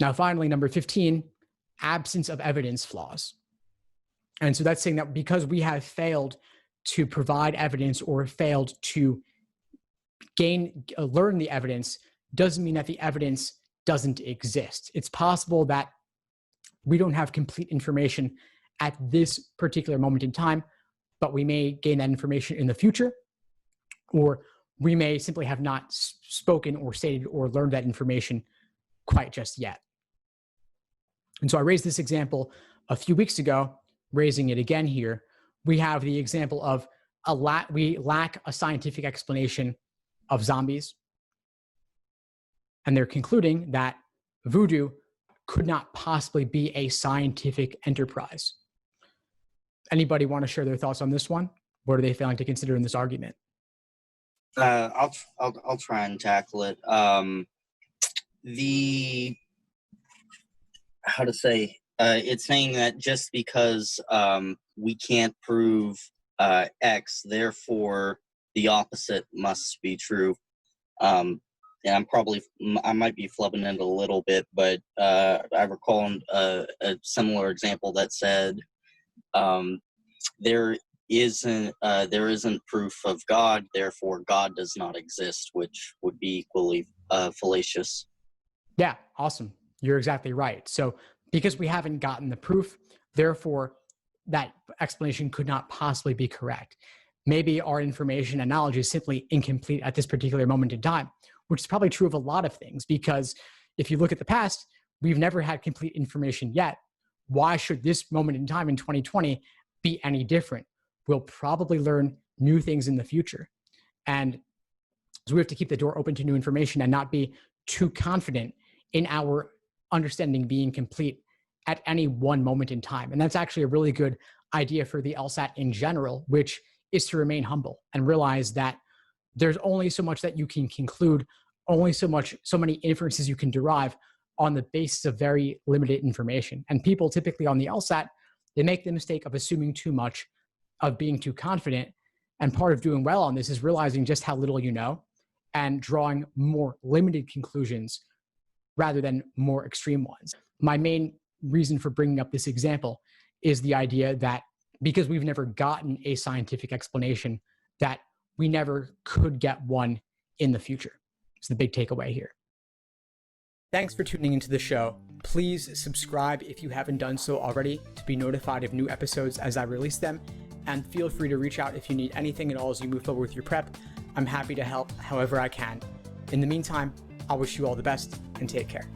Now, finally, number 15, absence of evidence flaws. And so that's saying that because we have failed to provide evidence or failed to learn the evidence doesn't mean that the evidence doesn't exist. It's possible that we don't have complete information at this particular moment in time, but we may gain that information in the future, or we may simply have not spoken or stated or learned that information quite just yet. And so I raised this example a few weeks ago, raising it again here. We have the example of we lack a scientific explanation of zombies. And they're concluding that voodoo could not possibly be a scientific enterprise. Anybody want to share their thoughts on this one? What are they failing to consider in this argument? I'll try and tackle it. It's saying that just because we can't prove X, therefore the opposite must be true. And I might be flubbing it a little bit, but I recall a similar example that said there isn't proof of God, therefore God does not exist, which would be equally fallacious. Yeah, awesome. You're exactly right. So because we haven't gotten the proof, therefore that explanation could not possibly be correct. Maybe our information and knowledge is simply incomplete at this particular moment in time, which is probably true of a lot of things, because if you look at the past, we've never had complete information yet. Why should this moment in time in 2020 be any different? We'll probably learn new things in the future. And so we have to keep the door open to new information and not be too confident in our understanding being complete at any one moment in time. And that's actually a really good idea for the LSAT in general, which is to remain humble and realize that there's only so much that you can conclude, only so many inferences you can derive on the basis of very limited information. And people typically on the LSAT, they make the mistake of assuming too much, of being too confident. And part of doing well on this is realizing just how little you know and drawing more limited conclusions rather than more extreme ones. My main reason for bringing up this example is the idea that because we've never gotten a scientific explanation, that we never could get one in the future. It's the big takeaway here. Thanks for tuning into the show. Please subscribe if you haven't done so already to be notified of new episodes as I release them. And feel free to reach out if you need anything at all as you move forward with your prep. I'm happy to help however I can. In the meantime, I wish you all the best and take care.